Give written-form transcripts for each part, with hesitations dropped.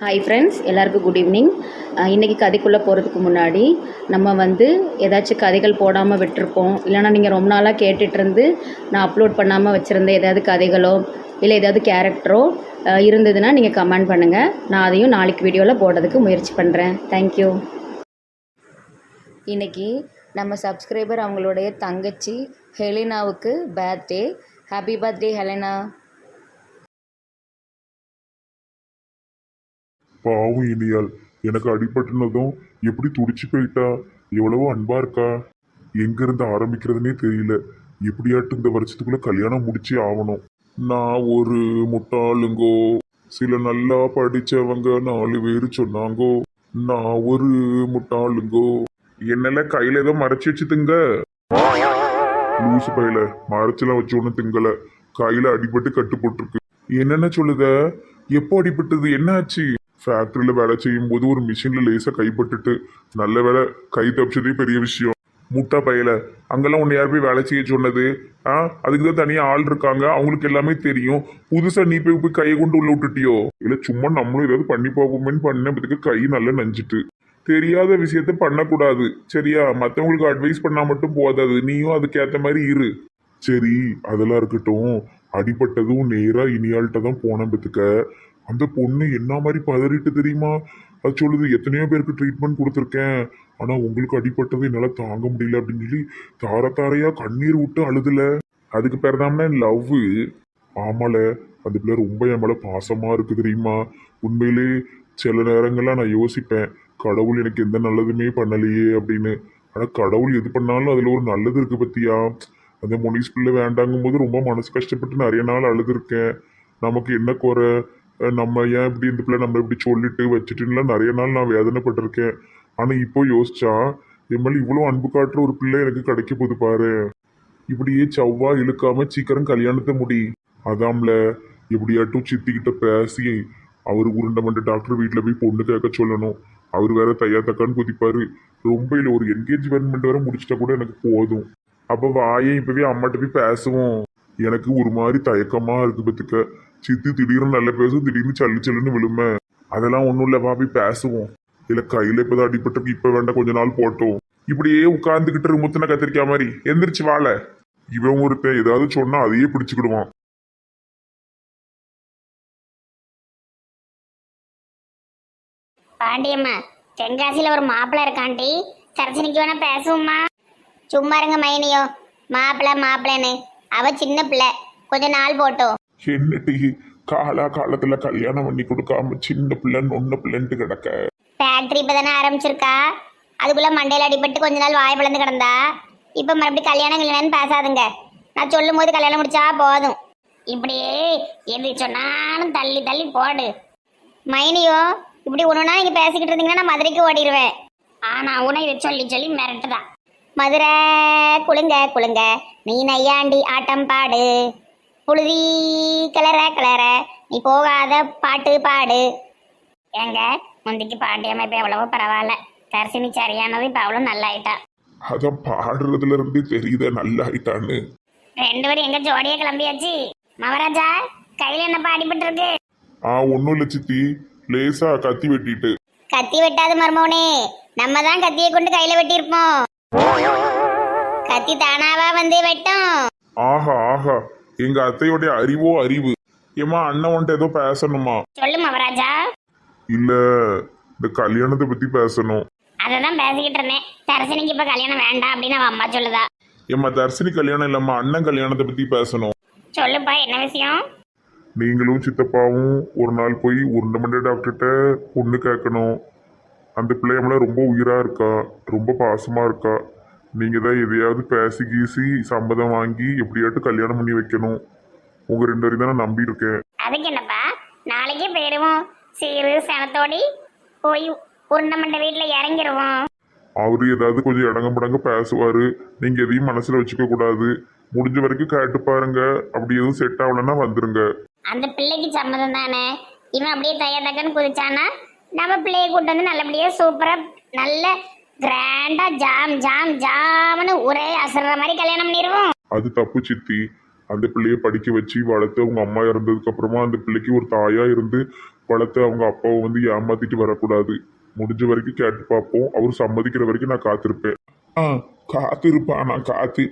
Hi friends, எல்லாருக்கும் good evening. இன்றைக்கி கதைக்குள்ளே போகிறதுக்கு முன்னாடி நம்ம ஏதாச்சும் கதைகள் போடாமல் விட்டுருப்போம், இல்லைனா நீங்கள் ரொம்ப நாளாக கேட்டுட்ருந்து நான் அப்லோட் பண்ணாமல் வச்சுருந்த ஏதாவது கதைகளோ இல்லை ஏதாவது கேரக்டரோ இருந்ததுன்னா நீங்கள் கமெண்ட் பண்ணுங்கள். நான் அதையும் நாளைக்கு வீடியோவில் போடுறதுக்கு முயற்சி பண்ணுறேன். தேங்க்யூ. இன்றைக்கி நம்ம சப்ஸ்கிரைபர் அவங்களுடைய தங்கச்சி ஹெலினாவுக்கு பர்த்டே. Happy birthday Helena. பாவம் இனியால், எனக்கு அடிபட்டுனதும் எப்படி துடிச்சு போயிட்டா. எவ்வளவோ அன்பா இருக்கா. எங்க இருந்து ஆரம்பிக்கிறதுனே தெரியல. எப்படியாட்டு இந்த வருஷத்துக்குள்ள கல்யாணம் முடிச்சே ஆகணும். நான் ஒரு முட்டாளுங்கோ, சில நல்லா படிச்சவங்க 4 பேர் சொன்னாங்கோ. நான் ஒரு முட்டாளுங்கோ. என்னெல்லாம் கையில ஏதோ மறைச்சு வச்சு திங்க. லூசு பையில மறைச்செல்லாம் வச்சு ஒண்ணு திங்கல. கையில அடிபட்டு கட்டு போட்டிருக்கு. என்னென்ன சொல்லுத? எப்போ அடிபட்டது? என்ன ஆச்சு? ஃபேக்டரியில் வேலை செய்யும் போது ஒரு மிஷினில் லேசாக கைப்பட்டுட்டு நல்ல வேலை கை தப்பிச்சதே பெரிய விஷயம். முட்டா பையல, அங்கெல்லாம் உன்னை யார் போய் வேலை செய்ய சொன்னது? அதுக்கு தான் தனியாக ஆள் இருக்காங்க, அவங்களுக்கு எல்லாமே தெரியும். புதுசாக நீ போய் கையை கொண்டு உள்ள விட்டுட்டியோ? இல்லை சும்மா நம்மளும் ஏதாவது பண்ணி பார்ப்போமேன்னு பண்ணதுக்கு கை நல்லா நஞ்சிட்டு. தெரியாத விஷயத்த பண்ணக்கூடாது சரியா? மற்றவங்களுக்கு அட்வைஸ் பண்ணால் மட்டும் போதாது, நீயும் அதுக்கேற்ற மாதிரி இரு. சரி, அதெல்லாம் இருக்கட்டும். அடிபட்டதும் நேரா இனியாள்கிட்ட தான் போன பத்துக்க. அந்த பொண்ணு என்ன மாதிரி பதறிட்டு தெரியுமா? அது சொல்லுது, எத்தனையோ பேருக்கு ட்ரீட்மெண்ட் கொடுத்துருக்கேன், ஆனா உங்களுக்கு அடிபட்டது என்னால தாங்க முடியல அப்படின்னு சொல்லி தார தாரையா கண்ணீர் விட்டு அழுதுல. அதுக்கு பேர் தான் லவ். ஆமால, அந்த பிள்ளை ரொம்ப என் மேல பாசமா இருக்கு தெரியுமா? உண்மையிலே சில நேரங்கள்லாம் நான் யோசிப்பேன், கடவுள் எனக்கு எந்த நல்லதுமே பண்ணலையே அப்படின்னு. ஆனா கடவுள் எது பண்ணாலும் அதுல ஒரு நல்லது இருக்கு பத்தியா? அந்த முனிஸ் பிள்ளை வேண்டாங்கும் போது ரொம்ப மனசு கஷ்டப்பட்டு நிறைய நாள் அழுதுருக்கேன். நமக்கு என்ன குறை, நம்ம ஏன் இப்படி இந்த பிள்ளை நம்ம இப்படி சொல்லிட்டு வச்சுட்டுலாம் நிறைய நாள் நான் வேதனைப்பட்டிருக்கேன். ஆனா இப்போ யோசிச்சா என் மேல இவ்வளோ அன்பு காட்டுற ஒரு பிள்ளை எனக்கு கிடைக்க போகுது பாரு. இப்படியே சவ்வா இழுக்காம சீக்கிரம் கல்யாணத்தை முடி. அதாம்ல, எப்படியாட்டும் சித்திக்கிட்ட பேசி அவர் உருண்டமண்ட டாக்டர் வீட்டில் போய் பொண்ணு கேட்க சொல்லணும். அவர் வேற தையா தக்கான்னு குதிப்பாரு. ரொம்ப இல்லை, ஒரு என்கேஜ்மெண்ட் வேற முடிச்சிட்டா கூட எனக்கு போதும். அப்போ வாயே இப்பவே அம்மாட்ட போய் பேசுவோம். எனக்கு ஒரு மாதிரி தயக்கமா இருக்கு பத்துக்க. சித்தி திடீர்னு நல்ல பேசும், திடீர்னு சல்லு சல்லுன்னு விழுமை. அதெல்லாம் ஒன்றும் இல்லை, வா போய் பேசுவோம். இல்லை கையில இப்போதான் அடிபட்டு, இப்போ வேண்டாம் கொஞ்ச நாள் போட்டோம். இப்படியே உட்கார்ந்துக்கிட்டு முத்தின கத்திரிக்கா மாதிரி எந்திரிச்சு வாழ. இவன் ஒருத்தன் ஏதாவது சொன்னா அதையே பிடிச்சுக்கிடுவான். பாண்டியம்மா, தென்காசியில ஒரு மாப்பிள்ளை இருக்காண்டி, சரசனிக்கு வேணா பேசுவோம்மா? சும்மா இருங்க மைனியோ. மாப்பிள்ளைன்னு அவ சின்ன பிள்ளை, கொஞ்ச நாள் போட்டோம். என்னடி காலத்துல கல்யாணம் பண்ணி கொடுக்காம சின்ன பிள்ளைன்னு ஒன்ன பிள்ளைன்ட்டு கிடக்க? ஃபேக்டரி இப்பதானே ஆரம்பிச்சிருக்கா, அதுக்குள்ள மண்டையில அடிபட்டு கொஞ்ச நாள் வாய் பிளந்து கிடந்தா. இப்ப மறுபடியும் கல்யாணம் இல்லைன்னு பேசாதுங்க. நான் சொல்லும் போது கல்யாணம் முடிச்சா போதும். இப்படியே எது சொன்னாலும் தள்ளி தள்ளி போடு மைனியோ. இப்படி ஒண்ணுனா நீங்க பேசிக்கிட்டு இருந்தீங்கன்னா நான் மதுரைக்கு ஓடிடுவேன். ஆனா உன இதை சொல்லி சொல்லி மிரட்டுதான். மதுரை குளுங்க குளுங்க, நீ நையாண்டி ஆட்டம் பாடு, புழுதி கிளற கிளற நீ போகாத பாட்டு பாடு. ஏங்க, முந்திக்கு பாண்டியம்மா இப்ப எவ்வளவோ பரவாயில்ல. தர்சினி சரியானது இப்ப அவ்வளவு நல்லா ஆயிட்டா. அதான் பாடுறதுல இருந்து தெரியுத நல்லா ஆயிட்டான்னு. 2 பேரும் எங்க ஜோடியா கிளம்பியாச்சு. மகாராஜா, கையில என்ன அடிபட்டு இருக்கு? ஒன்னும் இல்ல சித்தி, லேசா கத்தி வெட்டிட்டு. கத்தி வெட்டாது மருமவனே, நம்ம தான் கத்தியை கொண்டு கையில வெட்டி இருப்போம். கத்தி தானாவா வந்து வெட்டும்? ஆஹா ஆஹா, எங்க அத்தையோடைய அறிவோ அறிவு. ஏமா அண்ணன் வந்துட்டு ஏதோ பேசணுமா? சொல்லு மகாராஜா. இல்ல, இந்த கல்யாணத்தை பத்தி பேசணும். அததான் பேசிக்கிட்டு இருந்தேன். தரசனிக்கு இப்ப கல்யாணம் வேண்டாம் அப்படின்னு அவ அம்மா சொல்லுதா. ஏமா தர்சினி கல்யாணம் இல்லம்மா, அண்ணன் கல்யாணத்தை பத்தி பேசணும். சொல்லுப்பா, என்ன விஷயம்? நீங்களும் சித்தப்பாவும் ஒரு நாள் போய் உருண்டமண்ட டாக்டர்கிட்ட பொண்ணு கேட்கணும். அந்த பிள்ளையம்ல ரொம்ப உயிரா இருக்கா, ரொம்ப பாசமா இருக்கா. நீங்க தான் எதையாவது பேசி கீசி சம்மதம் வாங்கி எப்படியாட்டும் கல்யாணம் பண்ணி வைக்கணும். உங்க 2 பேரும் தான் நான் நம்பி இருக்கேன். அதுக்கு என்னப்பா, நாளைக்கே போயிடுவோம். சீரு சனத்தோடி போய் உருண்டமண்ட வீட்டுல இறங்கிடுவோம். அவரு ஏதாவது கொஞ்சம் இடங்க முடங்க பேசுவாரு, நீங்க எதையும் மனசுல வச்சுக்க கூடாது. முடிஞ்ச வரைக்கும் கேட்டு பாருங்க. அப்படி எதுவும் செட் ஆகலன்னா வந்துருங்க. அந்த பிள்ளைக்கு சம்மதம் தானே. இவன் அப்படியே தையா தக்கன்னு குதிச்சானா நம்ம பிள்ளைய கூட்டு வந்து நல்லபடியா சூப்பரா நல்ல கிராண்டா ஜாம் ஜாம் ஜாம்னு ஒரே அசர்ற மாதிரி கல்யாணம் பண்ணிடுவோம். அது தப்பு சித்தி. அந்த பிள்ளைய படிக்க வச்சு வளர்த்து அவங்க அம்மா இறந்ததுக்கு அப்புறமா அந்த பிள்ளைக்கு ஒரு தாயா இருந்து வளர்த்து அவங்க அப்பாவை வந்து ஏமாத்திட்டு வரக்கூடாது. முடிஞ்ச வரைக்கும் கேட்டு பார்ப்போம். அவர் சம்மதிக்கிற வரைக்கும் நான் காத்திருப்பேன். காத்திருப்பான். நான் காத்து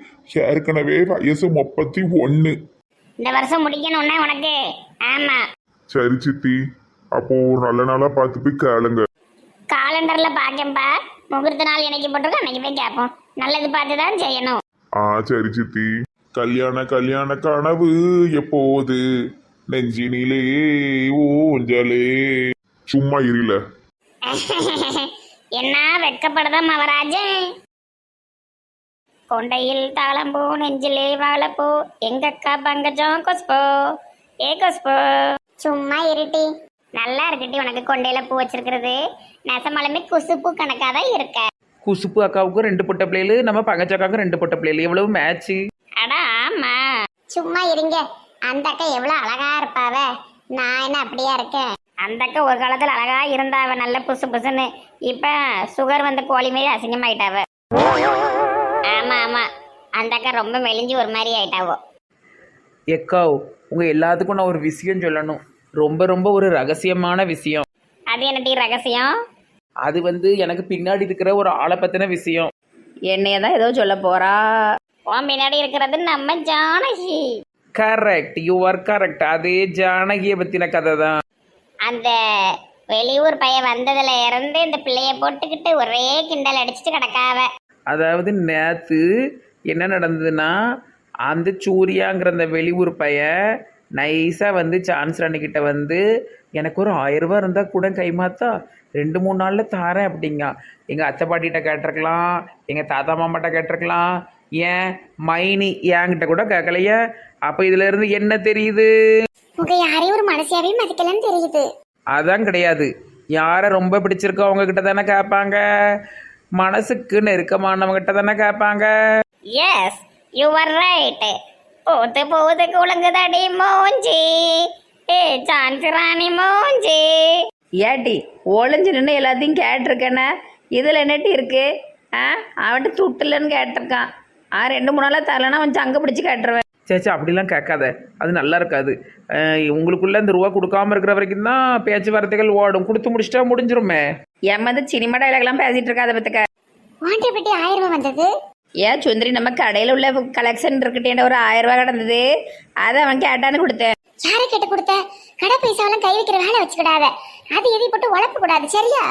ஏற்கனவே வயசு 31. இந்த வருஷம் முடிக்கணும்னா உனக்கு. ஆமா, சரி சித்தி, அப்போ ஒரு நல்ல நாளா பார்த்து போய் கேளுங்க. காலண்டர்ல பாக்கேன்பா. முகூர்த்த நாள் என்னைக்கு போட்டிருக்கோம் அன்னைக்கு போய் கேட்போம். நல்லது பார்த்து தான் செய்யணும். சரி சித்தி. கல்யாண கனவு எப்போது நெஞ்சினிலே ஊஞ்சலே. சும்மா இருல. என்ன வெட்கப்படுதா மவராஜன்? கொண்டையில் தாளம்பூ நெஞ்சிலே வாழப்பூ எங்கக்கா பங்கஜம் கொஸ்போ ஏ கொஸ்போ. சும்மா இருட்டி. நல்லா இருக்கட்டி உனக்கு கொண்டையில பூ வச்சிருக்கிறது. நெசமாலுமே குசுப்பூ கணக்காதான் இருக்க. குசுப்பு அக்காவுக்கும் 2 பொட்ட பிள்ளைகளு, நம்ம பங்கச்சக்காவுக்கும் 2 பொட்ட பிள்ளைகளு. எவ்வளவு மேட்ச்சு. அடா ஆமா, சும்மா இருங்க. அந்த அக்கா எவ்வளவு அழகா இருப்பாவ. நான் என்ன அப்படியா இருக்கேன்? அந்த அக்கா ஒரு காலத்துல அழகா இருந்தாவ, நல்ல புசு புசுன்னு. இப்ப சுகர் வந்த கோழி மாரி அசிங்கமாயிட்டாவ. ஆமா ஆமா, அந்த அக்கா ரொம்ப மெலிஞ்சு ஒரு மாதிரி ஆயிட்டாவோ. எக்காவ், உங்க எல்லாத்துக்கும் நான் ஒரு விஷயம் சொல்லணும். ரொம்ப ரொம்ப ஒரு ரகசியமான விஷயம். அது என்னடி ரகசியம்? அது வந்து எனக்கு பின்னாடி இருக்கிற ஒரு ஆளை பத்தின விஷயம். என்னைய தான் ஏதோ சொல்ல போறா. உன் பின்னாடி இருக்கிறது நம்ம Janaki. Correct, you are correct. அதே ஜானகியை பத்தின கதை தான். அந்த வெளியூர் பையன் வந்ததுல இருந்து இந்த பிள்ளைய போட்டுக்கிட்டு ஒரே கிண்டல் அடிச்சுட்டு கிடக்காவ. அதாவது நேற்று என்ன நடந்ததுன்னா, அந்த சூர்யாங்கிற அந்த வெளியூர் பையன் நைஸாக வந்து சான்ஸ் ராணிக்கிட்ட வந்து எனக்கு ஒரு 1000 ரூபா இருந்தால் கூட கைமாத்தா 2-3 நாளில் தாரேன் அப்படிங்க. எங்கள் அத்தை பாட்டிகிட்ட கேட்டிருக்கலாம், எங்கள் தாத்தா மாமாட்ட கேட்டிருக்கலாம், ஏன் மைனி என்கிட்ட கூட கேட்கலையே. அப்போ இதுல இருந்து என்ன தெரியுது? உங்க யாரையும் ஒரு மனசியாவே மதிக்கலன்னு தெரியுது. அதான் கிடையாது. யாரை ரொம்ப பிடிச்சிருக்கோ அவங்கக்கிட்ட தானே கேட்பாங்க. மனசுக்கு நெருக்கமானவங்கிட்ட தானே கேட்பாங்க. Yes, you are right. போத்து போது குழங்குதடி மோஞ்சி ஏ சான்ஸ் ராணி மோஞ்சி. ஏட்டி ஒளிஞ்சு நின்று எல்லாத்தையும் கேட்டிருக்கேனே, இதில் என்னட்டி இருக்கு? அவன்கிட்ட துட்டுலன்னு கேட்டிருக்கான். 2-3 நாளாக தரலன்னா அவன் சங்க பிடிச்சி கேட்டுருவேன். சேச்சா அப்படிலாம் கேட்காத, அது நல்லா இருக்காது. உங்களுக்குள்ள இந்த ரூபா கொடுக்காம இருக்கிற வரைக்கும் தான் பேச்சுவார்த்தைகள் ஓடும். கொடுத்து முடிச்சிட்டா முடிஞ்சிருமே. என் வந்து சினிமா டைலாக்லாம் பேசிட்டு இருக்கா அதை பத்துக்க. வாண்டை பெட்டி 1000 ரூபாய் வந்தது. ஏன் சுந்தரி, நம்ம கடையில் உள்ள கலெக்ஷன் இருக்கட்டேன், ஒரு 1000 ரூபா கிடந்தது. அதை அவன் கேட்டான்னு கொடுத்தேன். யாரை கேட்டு கொடுத்த? கடை பைசாவெல்லாம் கை வைக்கிற வேலை வச்சுக்கிடாத. அது எதை போட்டு உழப்ப கூடாது, சரியா?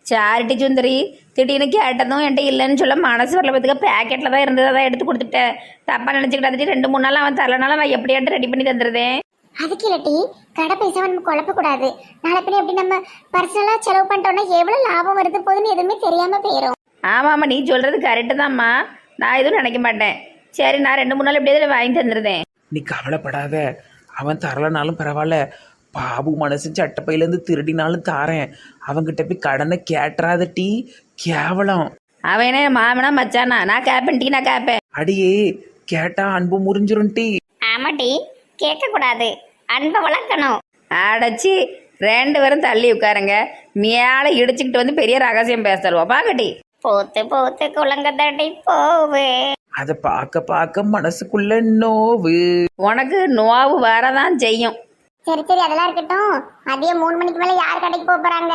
சாரிட்டி சுந்தரி, திடீர்னு கேட்டதும் என்கிட்ட இல்லைன்னு சொல்ல மனசு வரல பத்துக்க. பேக்கெட்டில் தான் இருந்தது, அதான் எடுத்து கொடுத்துட்டேன். தப்பா நினச்சிக்கிட்டாச்சு. 2-3 நாள் அவன் தரலனால நான் எப்படியாட்டு ரெடி பண்ணி தந்துடுதேன். அதுக்கு இல்லாட்டி கடை பைசாவை நம்ம குழப்ப கூடாது. நாளை பின்ன எப்படி நம்ம பர்சனலா செலவு பண்ணிட்டோம்னா எவ்வளவு லாபம் வருது போதுன்னு எதுவுமே தெரியாம போயிடும். ஆமாம்மா, நீ சொல்றது கரெக்டு தான்மா. நான் எதுவும் நினைக்க மாட்டேன். சரி, நான் 2-3 நாள் எப்படியாவது வாங்கி தந்துடுதேன். நீ கவலைப்படாத. அவன் தரலனாலும் பரவாயில்ல. பாபு மனசு சட்டப்பையிலேருந்து திருடினாலும் தாரேன். அவங்கிட்ட போய் கடனை கேட்டுறாத டீ. கேவலம். அவனே மாமனா மச்சானா? நான் கேப்பேன் டீ, நான் கேப்பேன். அடியே, கேட்டா அன்பு முறிஞ்சிரும் டீ. ஆமாட்டி, கேட்க கூடாது, அன்பை வளர்க்கணும். அடைச்சி 2 பேரும் தள்ளி உட்காருங்க. மேலே இடிச்சுக்கிட்டு வந்து பெரிய ரகசியம் பேசலுவோம். பாக்கட்டி. போத்து போத்து குழங்கதடி போவு. அதை பார்க்க பார்க்க மனசுக்குள்ள நோவு. உனக்கு நோவு வரதான் செய்யும். சரி சரி, அதெல்லாம் இருக்கட்டும். மதியம் 3 மணிக்கு மேல யார் கடைக்கு போறாங்க?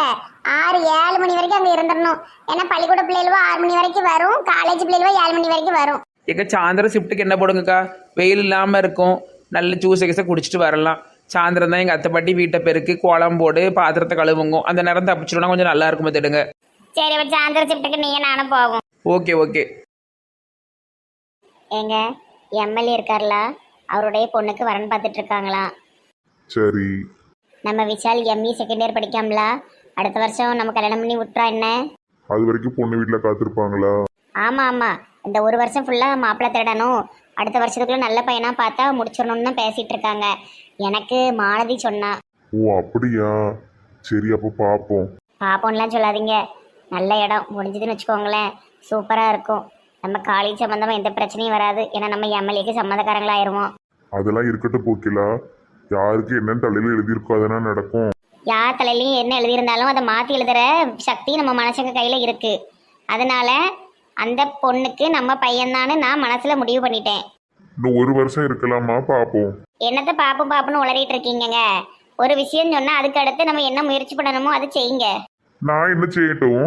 6-7 மணி வரைக்கும் அங்க இருந்துடணும். ஏன்னா பள்ளிக்கூட பிள்ளைகளுவோ 6 மணி வரைக்கும் வரும், காலேஜ் பிள்ளைகளுவோ 7 மணி வரைக்கும் வரும். எங்க சாயந்தரம் ஷிஃப்ட்டுக்கு என்ன போடுங்கக்கா? வெயில் இல்லாமல் இருக்கும், நல்ல ஜூஸ் கீஸை குடிச்சிட்டு வரலாம். சாயந்தரம் தான் எங்கள் அத்தை பாட்டி வீட்டை பெருக்கு, கோலம் போடு, பாத்திரத்தை கழுவுங்க. அந்த நேரம் தப்பிச்சிடணும், கொஞ்சம் நல்லா இருக்கும் பார்த்துடுங்க. சரி, வச்சு சாயந்தரம் ஷிஃப்ட்டுக்கு நீங்க நானும் போவோம். Okay okay. எங்க எம்எல்ஏ இருக்கார்ல, அவருடைய பொண்ணுக்கு வரன் பார்த்துட்டு இருக்காங்களா? சரி. நம்ம விஷால் எம்இ செகண்ட் இயர் படிக்காமல, அடுத்த வருஷம் நம்ம கல்யாணம் பண்ணி விட்டுறா என்ன? அது வரைக்கும் பொண்ணு வீட்டில் காத்திருப்பாங்களா? ஆமா ஆமா, இந்த 1 வருஷம் ஃபுல்லா மாப்பிள்ளை தேடணும். அடுத்த வருஷத்துக்குள்ள நல்ல பையனா பார்த்தா முடிச்சிடணும்னு தான் பேசிட்டு இருக்காங்க. எனக்கு மாலதி சொன்னா. ஓ அப்படியா? சரி, அப்போ பார்ப்போம். பாப்போம்லாம் சொல்லாதீங்க. நல்ல இடம் முடிஞ்சதுன்னு வச்சுக்கோங்களேன், சூப்பரா இருக்கும். நம்ம காலேஜ் சம்பந்தமா எந்த பிரச்சனையும் வராது. ஏன்னா நம்ம எம்எல்ஏக்கு சம்மந்தக்காரங்களாயிருவோம். அதெல்லாம் இருக்கட்டும் போக்கிலா. யாருக்கு என்னன்னு தலையில எழுதியிருக்கோ அதெல்லாம் நடக்கும். யார் தலையிலையும் என்ன எழுதியிருந்தாலும் அதை மாற்றி எழுதுகிற சக்தி நம்ம மனுஷங்க கையில் இருக்குது. அதனால அந்த பொண்ணுக்கு நம்ம பையன்தான்னு நான் மனசில் முடிவு பண்ணிட்டேன். இன்னும் 1 வருஷம் இருக்கலாமா? பார்ப்போம். என்னத்தை பாப்புன்னு உளறிட்டு இருக்கீங்கங்க? ஒரு விஷயம் சொன்னா அதுக்கு அடுத்து நம்ம என்ன முயற்சி பண்ணணுமோ அதை செய்யுங்க. நான் என்ன செய்யட்டும்?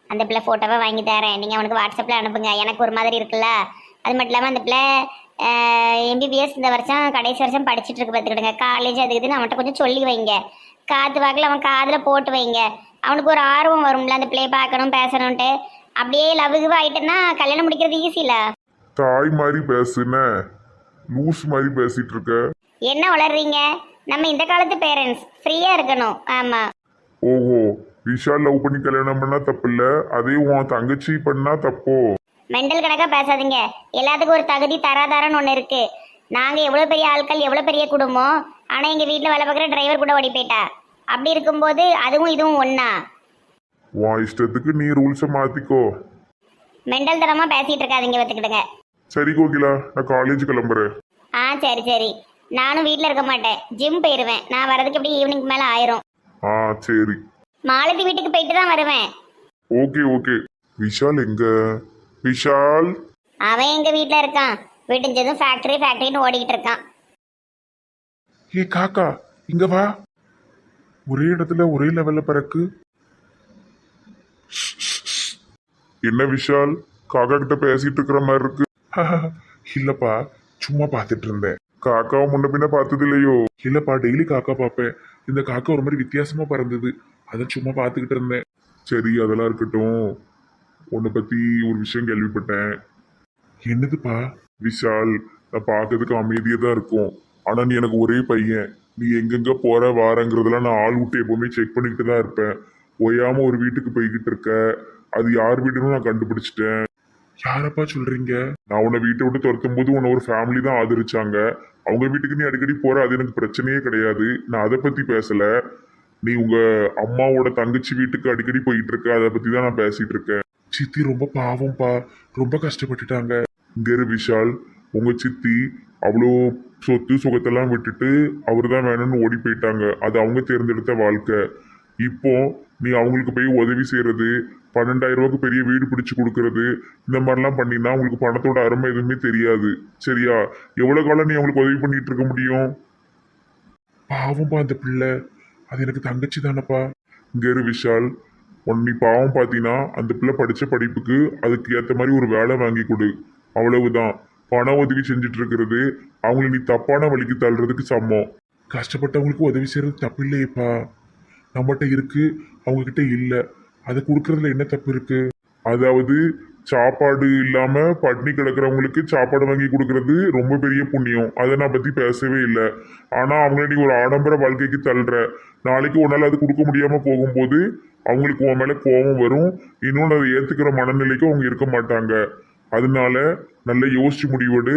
அந்த பிள்ளை போட்டோவை வாங்கி தரேன், நீங்க அவனுக்கு வாட்ஸ்அப்ல அனுப்புங்க. எனக்கு ஒரு மாதிரி இருக்குல்ல. அது மட்டும் இல்லாம அந்த பிள்ளை எம்பிபிஎஸ் இந்த வருஷம் கடைசி வருஷம் படிச்சுட்டு இருக்கு பார்த்துக்கிடுங்க. காலேஜ் அதுக்கு இதுன்னு அவன்கிட்ட கொஞ்சம் சொல்லி வைங்க. காத்து வாக்கில் அவன் காதில் போட்டு வைங்க. அவனுக்கு ஒரு ஆர்வம் வரும்ல அந்த பிள்ளையை பார்க்கணும் பேசணுன்ட்டு. அப்படியே லவ்வு ஆயிட்டுன்னா கல்யாணம் முடிக்கிறது ஈஸி இல்ல. தாய் மாதிரி பேசுன, லூஸ் மாதிரி பேசிட்டு இருக்க. என்ன வளர்றீங்க? நம்ம இந்த காலத்து பேரண்ட்ஸ் ஃப்ரீயா இருக்கணும். ஆமா. ஓஹோ, விஷால் லவ் பண்ணி கல்யாணம் பண்ணா தப்பு இல்ல, அதே உன் தங்கச்சி பண்ணா தப்போ? மெண்டல் கணக்கா பேசாதீங்க. எல்லாத்துக்கும் ஒரு தகுதி தராதாரன்னு ஒன்று இருக்கு. நாங்க எவ்வளவு பெரிய ஆட்கள், எவ்வளவு பெரிய குடும்பம். ஆனா எங்க வீட்டுல வேலை பார்க்குற டிரைவர் கூட ஓடி போயிட்டா. அப்படி இருக்கும்போது அதுவும் இதுவும் ஒண்ணா? உன் இஷ்டத்துக்கு நீ ரூல்ஸை மாத்திக்கோ. மெண்டல் தரமா பேசிட்டு இருக்காதீங்க, பார்த்துக்கிடுங்க. சரி கோகிலா, நான் காலேஜ் கிளம்புறேன். ஆ சரி சரி. நானும் வீட்டில் இருக்க மாட்டேன், ஜிம் போயிடுவேன். நான் வரதுக்கு எப்படி ஈவினிங் மேலே ஆயிரும். ஆ சரி. மாலதி வீட்டுக்கு போயிட்டு தான் வருவேன். Okay okay. விஷால் எங்க? விஷால் அவன் எங்க வீட்டில் இருக்கான். விடிஞ்சதும் ஃபேக்டரின்னு ஓடிக்கிட்டு இருக்கான். ஏ காக்கா, இங்க வா. ஒரே இடத்துல ஒரே லெவல்ல பறக்கு. என்ன விஷால், காக்கா கிட்ட பேசிட்டு இருக்கிற மாதிரி இருக்கு? இல்லப்பா, சும்மா பார்த்துட்டு இருந்தேன். காக்காவை முன்ன பின்ன பார்த்தது இல்லையோ? இல்லப்பா, டெய்லி காக்கா பார்ப்பேன். இந்த காக்கா ஒரு மாதிரி வித்தியாசமா பறந்தது, அதை சும்மா பார்த்துக்கிட்டு இருந்தேன். சரி, அதெல்லாம் இருக்கட்டும். உன்னை பத்தி ஒரு விஷயம் கேள்விப்பட்டேன். என்னதுப்பா? விஷால், நான் பார்க்கறதுக்கு அமைதியா தான் இருக்கும். ஆனா நீ எனக்கு ஒரே பையன். நீ எங்கெங்க போற வாரங்கிறதெல்லாம் நான் ஆள் விட்டு எப்பவுமே செக் பண்ணிக்கிட்டு தான் இருப்பேன். ஓயாம ஒரு வீட்டுக்கு போய்கிட்டு இருக்க. அது யார் வீடுன்னு நான் கண்டுபிடிச்சிட்டேன். யாரப்பா சொல்றீங்க? நான் உன்னை வீட்டை விட்டு துரத்தும் போது உன்னை ஒரு ஃபேமிலி தான் ஆதரிச்சாங்க. அவங்க வீட்டுக்கு நீ அடிக்கடி போற, அது எனக்கு பிரச்சனையே கிடையாது. நான் அதை பத்தி பேசல. நீ உங்க அம்மாவோட தங்கச்சி வீட்டுக்கு அடிக்கடி போயிட்டு இருக்க, அதை பத்தி தான் நான் பேசிட்டு இருக்கேன். சித்தி ரொம்ப பாவம்பா, ரொம்ப கஷ்டப்பட்டுட்டாங்க. இங்க இரு விஷால், உங்க சித்தி அவ்வளோ சொத்து சுகத்தெல்லாம் விட்டுட்டு அவர் தான் வேணும்னு ஓடி போயிட்டாங்க. அது அவங்க தேர்ந்தெடுத்த வாழ்க்கை. இப்போ நீ அவங்களுக்கு போய் உதவி செய்யறது, 12,000 ரூபாய்க்கு பெரிய வீடு பிடிச்சு கொடுக்கறது, இந்த மாதிரிலாம் பண்ணினா உங்களுக்கு பணத்தோட அருமை எதுவுமே தெரியாது. சரியா? எவ்வளவு காலம் நீ அவங்களுக்கு உதவி பண்ணிட்டு இருக்க முடியும்? பாவம்பா அந்த பிள்ளை, அது எனக்கு தங்கச்சி தானப்பா. இங்க இரு விஷால், நீ பாவம் பார்த்தீங்கன்னா அந்த பிள்ளை படிச்ச படிப்புக்கு அதுக்கு ஏற்ற மாதிரி ஒரு வேலை வாங்கி கொடு. அவ்வளவுதான். பண உதவி செஞ்சுட்டு இருக்கிறது அவங்களை நீ தப்பான வழிக்கு தள்ளுறதுக்கு சமம். கஷ்டப்பட்டவங்களுக்கு உதவி செய்யறது தப்பு இல்லையேப்பா. நம்மகிட்ட இருக்கு, அவங்க கிட்ட இல்லை. அதை கொடுக்கறதுல என்ன தப்பு இருக்கு? அதாவது சாப்பாடு இல்லாம பட்னி கிடக்கிறவங்களுக்கு சாப்பாடு வாங்கி கொடுக்கறது ரொம்ப பெரிய புண்ணியம். அதை நான் பத்தி பேசவே இல்லை. ஆனா அவங்கள நீ ஒரு ஆடம்பர வாழ்க்கைக்கு தள்ளுற. நாளைக்கு உன்னால அது கொடுக்க முடியாம போகும்போது அவங்களுக்கு உன் மேல கோபம் வரும். இன்னொன்று அதை ஏத்துக்கிற மனநிலைக்கு அவங்க இருக்க மாட்டாங்க. அதனால நல்லா யோசிச்சு முடிவெடு.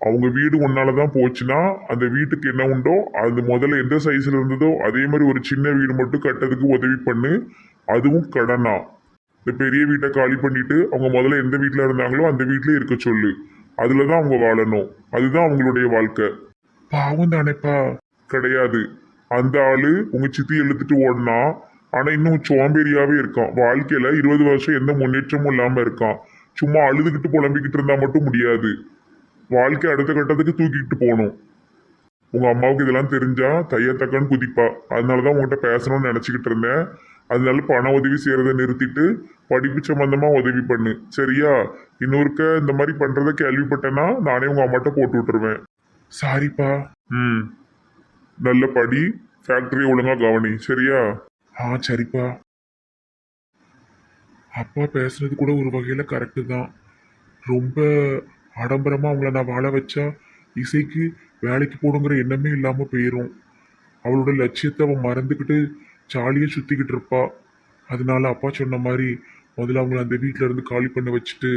அவங்க வீடு ஒன்னாலதான் போச்சுன்னா அந்த வீட்டுக்கு என்ன உண்டோ அது முதல்ல எந்த சைஸ்ல இருந்ததோ அதே மாதிரி ஒரு சின்ன வீடு மட்டும் கட்டதுக்கு உதவி பண்ணு. அதுவும் கடனா. இந்த பெரிய வீட்டை காலி பண்ணிட்டு அவங்க முதல்ல எந்த வீட்டுல இருந்தாங்களோ அந்த வீட்டுல இருக்க சொல்லு. அதுலதான் அவங்க வாழணும். அதுதான் அவங்களுடைய வாழ்க்கை. பாவம் தானேப்பா. கிடையாது. அந்த ஆளு உங்க சித்தி எழுத்துட்டு ஓடனா, ஆனா இன்னும் சோம்பேறியாவே இருக்கான். வாழ்க்கையில 20 வருஷம் எந்த முன்னேற்றமும் இல்லாம இருக்கான். சும்மா அழுதுகிட்டு புலம்பிக்கிட்டு இருந்தா மட்டும் முடியாது. வாழ்க்கை அடுத்த கட்டத்துக்கு தூக்கிட்டு போகணும். உங்க அம்மாவுக்கு இதெல்லாம் தெரிஞ்சா தையத்தக்கன்னு குதிப்பா. அதனாலதான் உங்ககிட்ட பேசணும்னு நினைச்சுக்கிட்டு இருந்தேன். அதனால பண உதவி செய்யறதை நிறுத்திட்டு படிப்பு சம்பந்தமா உதவி பண்ணு. சரியா? இன்னொருக்க இந்த மாதிரி பண்றத கேள்விப்பட்டேன்னா நானே உங்க அம்மாட்ட போட்டு விட்டுருவேன். சாரிப்பா. நல்ல படி, ஃபேக்டரி ஒழுங்கா கவனி. சரியா? சரிப்பா. அப்பா பேசுனது கூட ஒரு வகையில கரெக்டு தான். ரொம்ப ஆடம்பரமா அவங்கள நான் வாழ வச்சா இசைக்கு வேலைக்கு போடுங்கிற எண்ணமே இல்லாம போயிடும். அவளோட லட்சியத்தை அவன் மறந்துக்கிட்டு ஜாலியாக சுத்திக்கிட்டு இருப்பா. அதனால அப்பா சொன்ன மாதிரி முதல்ல அவங்கள அந்த வீட்டில இருந்து காலி பண்ண வச்சுட்டு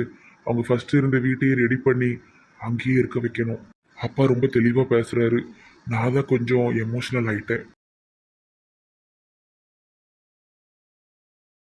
அவங்க ஃபர்ஸ்ட் இருந்த வீட்டையே ரெடி பண்ணி அங்கேயே இருக்க வைக்கணும். அப்பா ரொம்ப தெளிவா பேசுறாரு. நான் தான் கொஞ்சம் எமோஷனல் ஆயிட்டேன்.